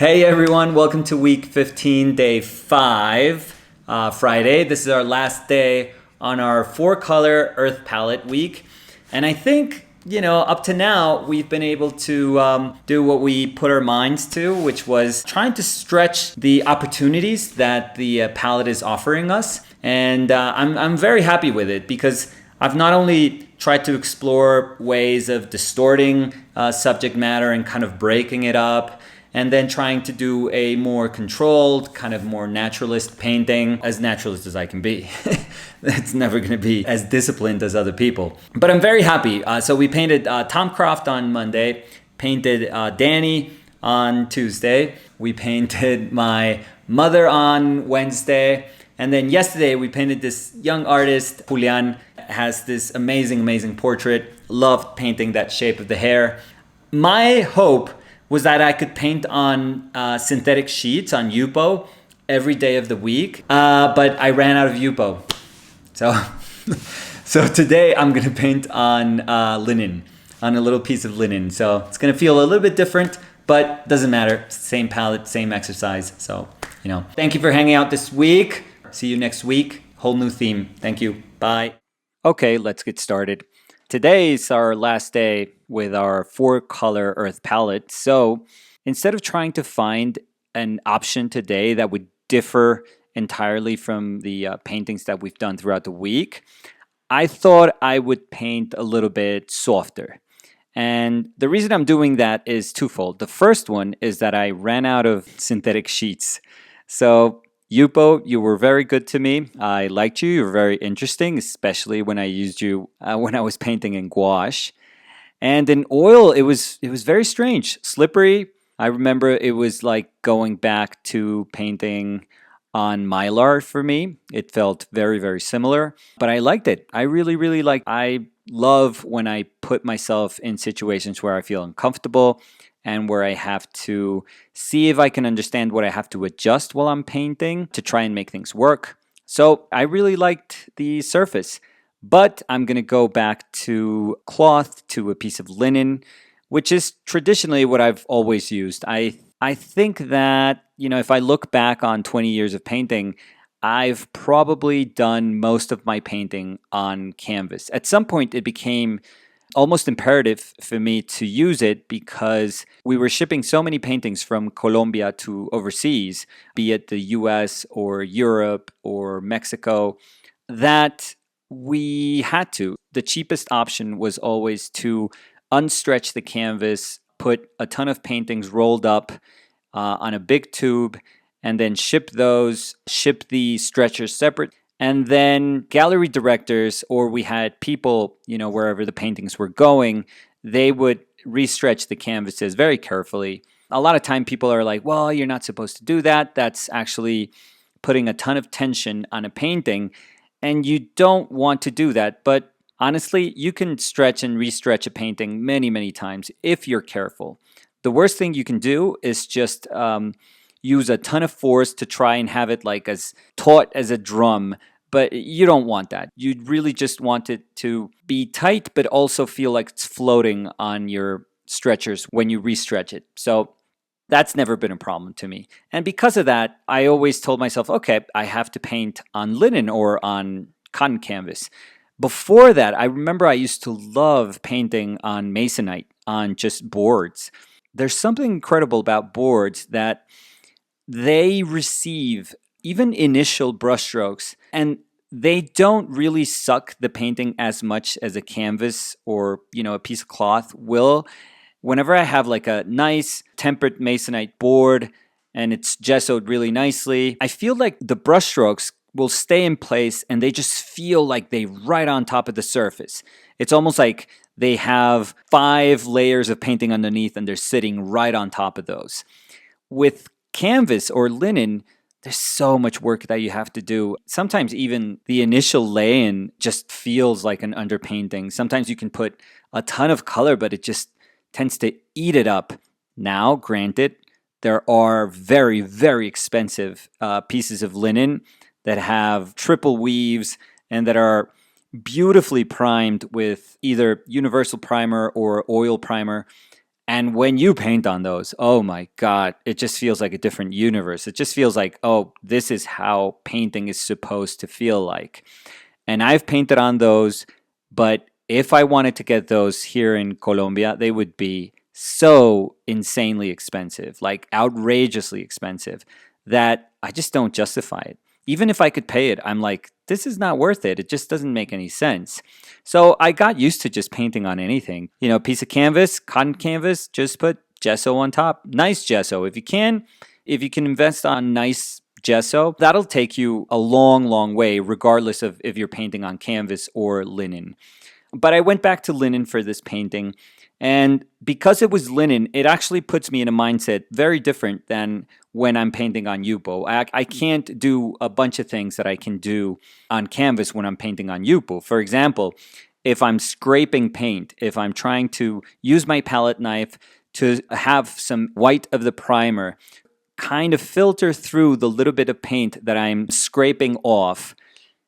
Hey everyone, welcome to week 15, day 5, Friday. This is our last day on our 4-color earth palette week. And I think, up to now, we've been able to do what we put our minds to, which was trying to stretch the opportunities that the palette is offering us. And I'm very happy with it because I've not only tried to explore ways of distorting subject matter and kind of breaking it up, and then trying to do a more controlled, kind of more naturalist painting, as naturalist as I can be. It's never going to be as disciplined as other people. But I'm very happy. So we painted Tom Croft on Monday, painted Danny on Tuesday, we painted my mother on Wednesday, and then yesterday we painted this young artist, Julian, has this amazing portrait. Loved painting that shape of the hair. My hope was that I could paint on synthetic sheets on Yupo every day of the week, but I ran out of Yupo. So today I'm gonna paint on linen, on a little piece of linen. So it's gonna feel a little bit different, but doesn't matter. Same palette, same exercise. So, thank you for hanging out this week. See you next week. Whole new theme. Thank you. Bye. Okay, let's get started. Today's our last day with our 4-color earth palette. So instead of trying to find an option today that would differ entirely from the paintings that we've done throughout the week, I thought I would paint a little bit softer. And the reason I'm doing that is twofold. The first one is that I ran out of synthetic sheets. So Yupo, you were very good to me. I liked you. You were very interesting, especially when I used you when I was painting in gouache. And in oil, it was very strange, slippery. I remember it was like going back to painting on mylar for me. It felt very similar, but I liked it. I really liked it. I love when I put myself in situations where I feel uncomfortable and where I have to see if I can understand what I have to adjust while I'm painting to try and make things work. So I really liked the surface, but I'm going to go back to cloth, to a piece of linen, which is traditionally what I've always used. I think that, if I look back on 20 years of painting, I've probably done most of my painting on canvas. At some point, it became almost imperative for me to use it because we were shipping so many paintings from Colombia to overseas, be it the US or Europe or Mexico, that we had to. The cheapest option was always to unstretch the canvas, put a ton of paintings rolled up on a big tube, and then ship the stretchers separate. And then gallery directors, or we had people, wherever the paintings were going, they would restretch the canvases very carefully. A lot of time people are like, well, you're not supposed to do that. That's actually putting a ton of tension on a painting, and you don't want to do that. But honestly, you can stretch and restretch a painting many times if you're careful. The worst thing you can do is just use a ton of force to try and have it like as taut as a drum. But you don't want that. You really just want it to be tight, but also feel like it's floating on your stretchers when you restretch it. So that's never been a problem to me. And because of that, I always told myself, okay, I have to paint on linen or on cotton canvas. Before that, I remember I used to love painting on masonite, on just boards. There's something incredible about boards that they receive even initial brushstrokes, and they don't really suck the painting as much as a canvas or, a piece of cloth will. Whenever I have like a nice tempered masonite board and it's gessoed really nicely, I feel like the brushstrokes will stay in place and they just feel like they're right on top of the surface. It's almost like they have 5 layers of painting underneath and they're sitting right on top of those. With canvas or linen, there's so much work that you have to do. Sometimes even the initial lay-in just feels like an underpainting. Sometimes you can put a ton of color, but it just tends to eat it up. Now, granted, there are very expensive pieces of linen that have triple weaves and that are beautifully primed with either universal primer or oil primer. And when you paint on those, oh my God, it just feels like a different universe. It just feels like, oh, this is how painting is supposed to feel like. And I've painted on those, but if I wanted to get those here in Colombia, they would be so insanely expensive, like outrageously expensive, that I just don't justify it. Even if I could pay it, I'm like, this is not worth it. It just doesn't make any sense. So I got used to just painting on anything. You know, piece of canvas, cotton canvas, just put gesso on top. Nice gesso. If you can invest on nice gesso, that'll take you a long, long way, regardless of if you're painting on canvas or linen. But I went back to linen for this painting. And because it was linen, it actually puts me in a mindset very different than when I'm painting on Yupo. I can't do a bunch of things that I can do on canvas when I'm painting on Yupo. For example, if I'm scraping paint, if I'm trying to use my palette knife to have some white of the primer, kind of filter through the little bit of paint that I'm scraping off,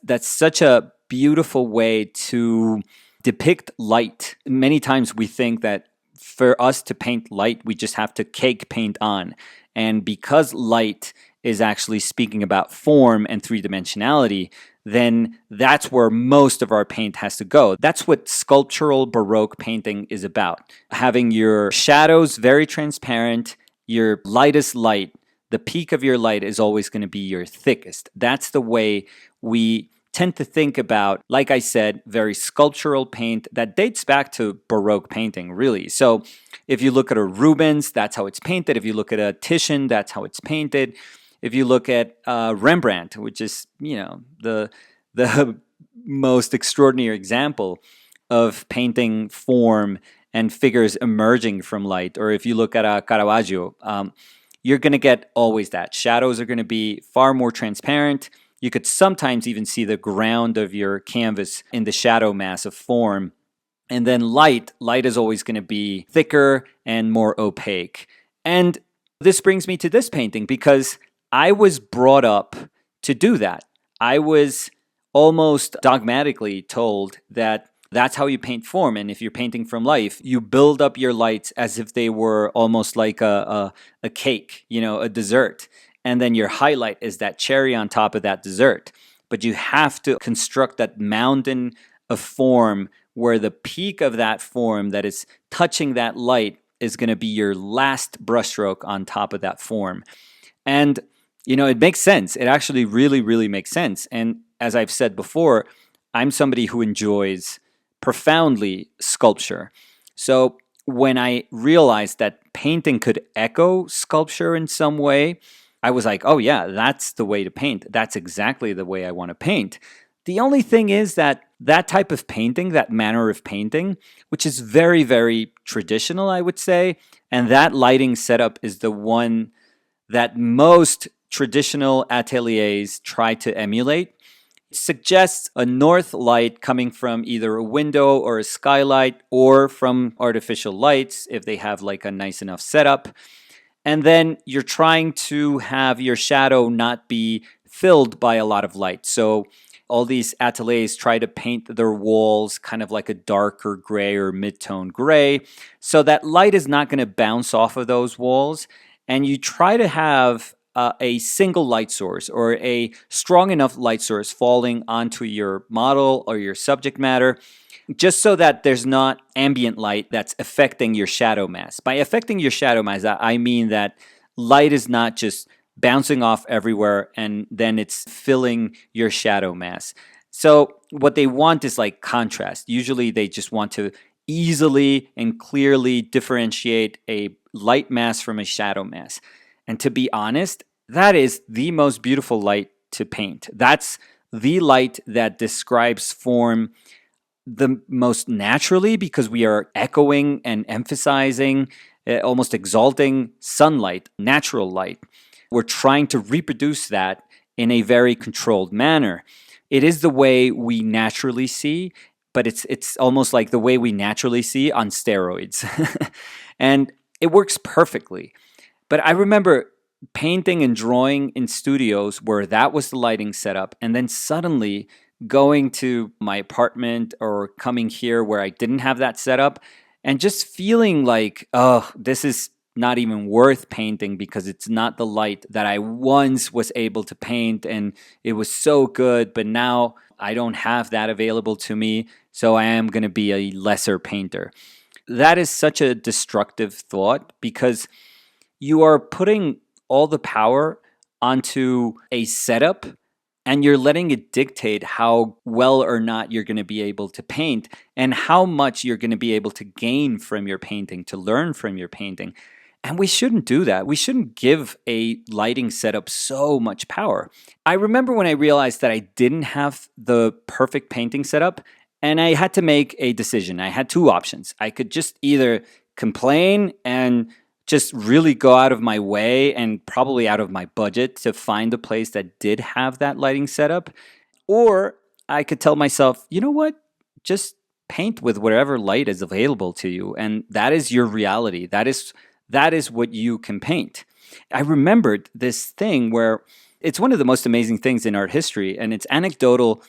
that's such a beautiful way to depict light. Many times we think that for us to paint light, we just have to cake paint on. And because light is actually speaking about form and three-dimensionality, then that's where most of our paint has to go. That's what sculptural baroque painting is about. Having your shadows very transparent, your lightest light, the peak of your light is always going to be your thickest. That's the way we tend to think about, like I said, very sculptural paint that dates back to Baroque painting, really. So if you look at a Rubens, that's how it's painted. If you look at a Titian, that's how it's painted. If you look at Rembrandt, which is, you know, the most extraordinary example of painting form and figures emerging from light, or if you look at a Caravaggio, you're going to get always that. Shadows are going to be far more transparent. You could sometimes even see the ground of your canvas in the shadow mass of form. And then light is always going to be thicker and more opaque. And this brings me to this painting because I was brought up to do that. I was almost dogmatically told that that's how you paint form. And if you're painting from life, you build up your lights as if they were almost like a cake, you know, a dessert. And then your highlight is that cherry on top of that dessert. But you have to construct that mountain of form where the peak of that form that is touching that light is going to be your last brushstroke on top of that form. And, you know, it makes sense. It actually really, really makes sense. And as I've said before, I'm somebody who enjoys profoundly sculpture. So when I realized that painting could echo sculpture in some way, I was like, oh yeah, that's the way to paint. That's exactly the way I want to paint. The only thing is that that type of painting, that manner of painting, which is very, very traditional, I would say, and that lighting setup is the one that most traditional ateliers try to emulate. It suggests a north light coming from either a window or a skylight or from artificial lights if they have like a nice enough setup. And then you're trying to have your shadow not be filled by a lot of light. So all these ateliers try to paint their walls kind of like a darker gray or mid-tone gray so that light is not going to bounce off of those walls. And you try to have a single light source or a strong enough light source falling onto your model or your subject matter, just so that there's not ambient light that's affecting your shadow mass. By affecting your shadow mass, I mean that light is not just bouncing off everywhere and then it's filling your shadow mass. So what they want is like contrast. Usually they just want to easily and clearly differentiate a light mass from a shadow mass. And to be honest, that is the most beautiful light to paint. That's the light that describes form the most naturally because we are echoing and emphasizing, almost exalting sunlight, natural light. We're trying to reproduce that in a very controlled manner. It is the way we naturally see, but it's almost like the way we naturally see on steroids. And it works perfectly. But I remember painting and drawing in studios where that was the lighting setup, and then suddenly going to my apartment or coming here where I didn't have that setup, and just feeling like, oh, this is not even worth painting because it's not the light that I once was able to paint and it was so good, but now I don't have that available to me, so I am going to be a lesser painter. That is such a destructive thought because you are putting all the power onto a setup and you're letting it dictate how well or not you're going to be able to paint and how much you're going to be able to gain from your painting, to learn from your painting. And we shouldn't do that. We shouldn't give a lighting setup so much power. I remember when I realized that I didn't have the perfect painting setup and I had to make a decision. I had two options. I could just either complain and just really go out of my way and probably out of my budget to find a place that did have that lighting setup. Or I could tell myself, you know what? Just paint with whatever light is available to you. And that is your reality. That is what you can paint. I remembered this thing where it's one of the most amazing things in art history, and it's anecdotal,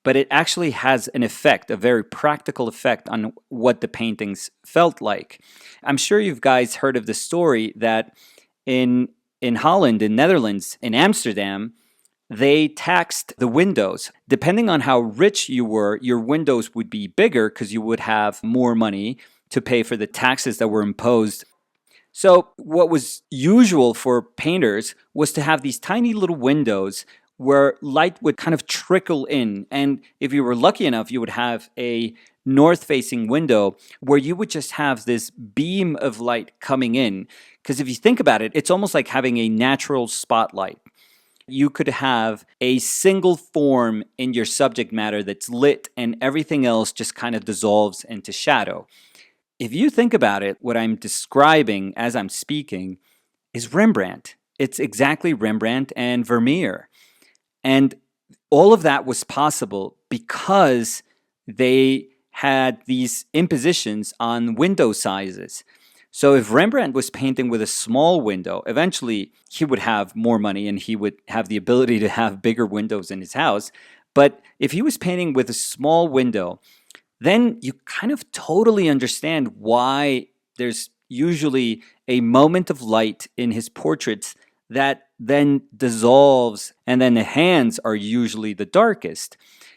but it actually has an effect, a very practical effect on what the paintings felt like. I'm sure you guys heard of the story that in Holland, in Netherlands, in Amsterdam, they taxed the windows. Depending on how rich you were, your windows would be bigger because you would have more money to pay for the taxes that were imposed. So what was usual for painters was to have these tiny little windows where light would kind of trickle in. And if you were lucky enough, you would have a north-facing window where you would just have this beam of light coming in. Because if you think about it, it's almost like having a natural spotlight. You could have a single form in your subject matter that's lit and everything else just kind of dissolves into shadow. If you think about it, what I'm describing as I'm speaking is Rembrandt. It's exactly Rembrandt and Vermeer. And all of that was possible because they had these impositions on window sizes. So if Rembrandt was painting with a small window, eventually he would have more money and he would have the ability to have bigger windows in his house. But if he was painting with a small window, then you kind of totally understand why there's usually a moment of light in his portraits that then dissolves, and then the hands are usually the darkest.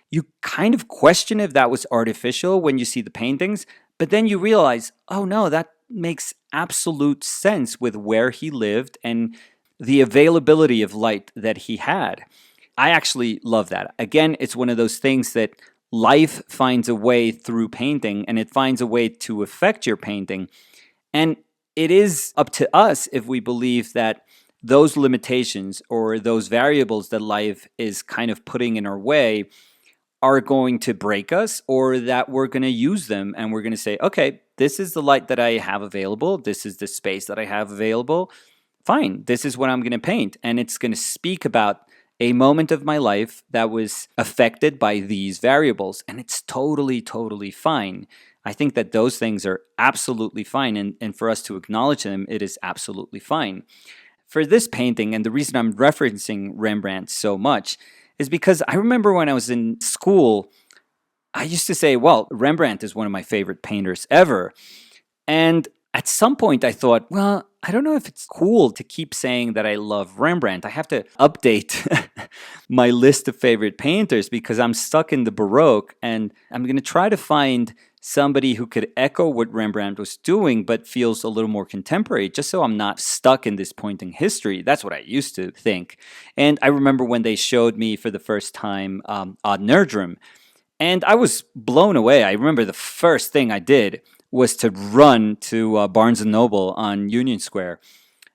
You kind of question if that was artificial when you see the paintings, but then you realize, oh no, that makes absolute sense with where he lived and the availability of light that he had. I actually love that. Again, it's one of those things that life finds a way through painting, and it finds a way to affect your painting. And it is up to us if we believe that those limitations or those variables that life is kind of putting in our way are going to break us, or that we're going to use them and we're going to say, okay, this is the light that I have available. This is the space that I have available. Fine, this is what I'm going to paint. And it's going to speak about a moment of my life that was affected by these variables. And it's totally, totally fine. I think that those things are absolutely fine. And for us to acknowledge them, it is absolutely fine. For this painting, and the reason I'm referencing Rembrandt so much, is because I remember when I was in school, I used to say, well, Rembrandt is one of my favorite painters ever. And at some point I thought, well, I don't know if it's cool to keep saying that I love Rembrandt. I have to update my list of favorite painters because I'm stuck in the Baroque, and I'm going to try to find somebody who could echo what Rembrandt was doing but feels a little more contemporary, just so I'm not stuck in this point in history. That's what I used to think. And I remember when they showed me for the first time Ad Nerdrum, and I was blown away. I remember the first thing I did was to run to Barnes & Noble on Union Square.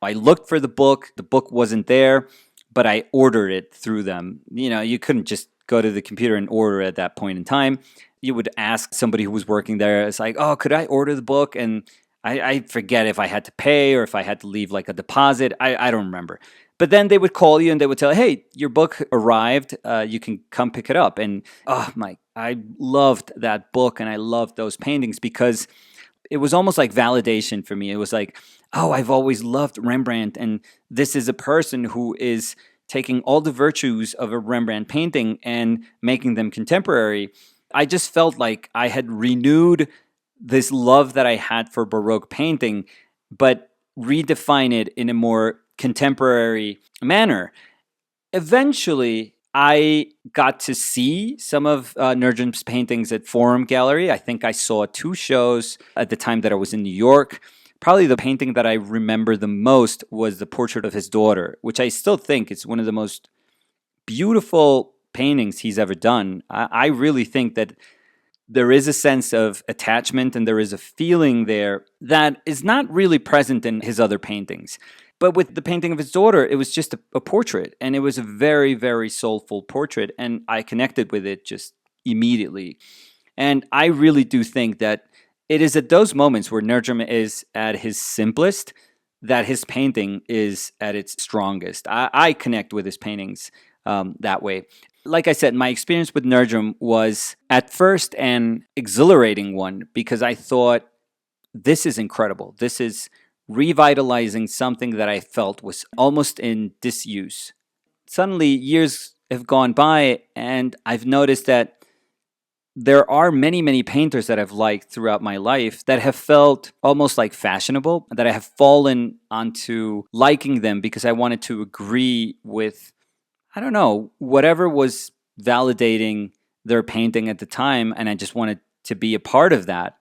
I looked for the book wasn't there, but I ordered it through them. You know, you couldn't just go to the computer and order at that point in time. You would ask somebody who was working there, it's like, oh, could I order the book? And I forget if I had to pay or if I had to leave like a deposit. I don't remember. But then they would call you and they would tell, hey, your book arrived. You can come pick it up. And I loved that book and I loved those paintings because it was almost like validation for me. It was like, oh, I've always loved Rembrandt, and this is a person who is taking all the virtues of a Rembrandt painting and making them contemporary. I just felt like I had renewed this love that I had for Baroque painting, but redefine it in a more contemporary manner. Eventually, I got to see some of Nurjum's paintings at Forum Gallery. I think I saw 2 shows at the time that I was in New York. Probably the painting that I remember the most was the portrait of his daughter, which I still think is one of the most beautiful paintings he's ever done. I really think that there is a sense of attachment and there is a feeling there that is not really present in his other paintings. But with the painting of his daughter, it was just a portrait, and it was a very, very soulful portrait, and I connected with it just immediately. And I really do think that it is at those moments where Nurjum is at his simplest that his painting is at its strongest. I connect with his paintings that way. Like I said, my experience with Nurjum was at first an exhilarating one because I thought, this is incredible. This is revitalizing something that I felt was almost in disuse. Suddenly, years have gone by, and I've noticed that there are many, many painters that I've liked throughout my life that have felt almost like fashionable, that I have fallen onto liking them because I wanted to agree with, I don't know, whatever was validating their painting at the time, and I just wanted to be a part of that.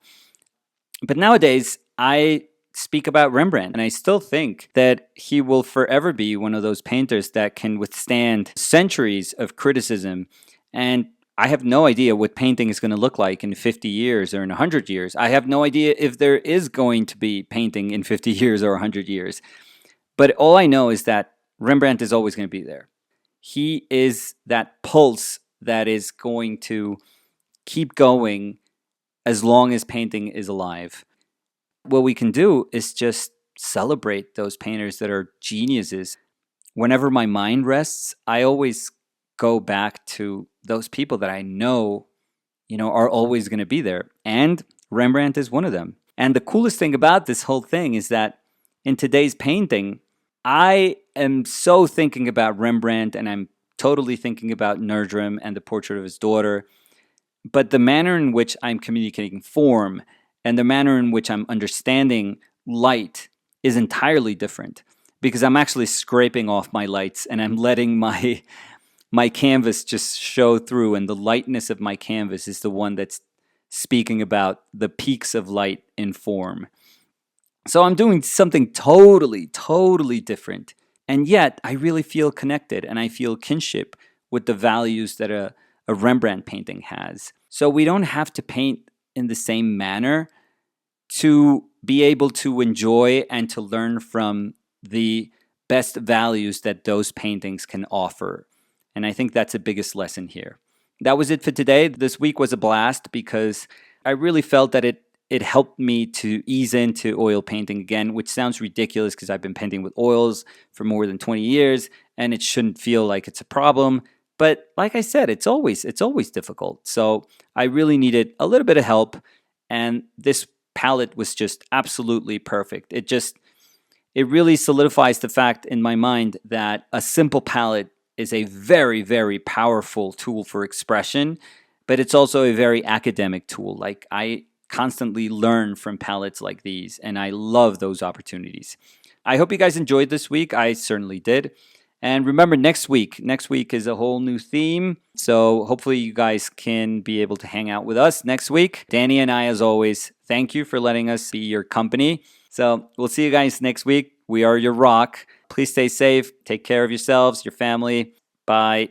But nowadays, I speak about Rembrandt, and I still think that he will forever be one of those painters that can withstand centuries of criticism. And I have no idea what painting is going to look like in 50 years or in 100 years. I have no idea if there is going to be painting in 50 years or 100 years. But all I know is that Rembrandt is always going to be there. He is that pulse that is going to keep going as long as painting is alive. What we can do is just celebrate those painters that are geniuses. Whenever my mind rests, I always go back to those people that I know, are always going to be there. And Rembrandt is one of them. And the coolest thing about this whole thing is that in today's painting, I am so thinking about Rembrandt, and I'm totally thinking about Nurjum and the portrait of his daughter. But the manner in which I'm communicating form and the manner in which I'm understanding light is entirely different, because I'm actually scraping off my lights and I'm letting my canvas just show through, and the lightness of my canvas is the one that's speaking about the peaks of light in form. So I'm doing something totally, totally different. And yet I really feel connected, and I feel kinship with the values that a Rembrandt painting has. So we don't have to paint in the same manner to be able to enjoy and to learn from the best values that those paintings can offer. And I think that's the biggest lesson here. That was it for today. This week was a blast because I really felt that it helped me to ease into oil painting again, which sounds ridiculous because I've been painting with oils for more than 20 years and it shouldn't feel like it's a problem. But like I said, it's always difficult. So I really needed a little bit of help, and this palette was just absolutely perfect. It really solidifies the fact in my mind that a simple palette is a very, very powerful tool for expression, but it's also a very academic tool. Like, I constantly learn from palettes like these, and I love those opportunities. I hope you guys enjoyed this week. I certainly did. And remember, next week is a whole new theme. So hopefully you guys can be able to hang out with us next week. Danny and I, as always, thank you for letting us be your company. So we'll see you guys next week. We are your rock. Please stay safe. Take care of yourselves, your family. Bye.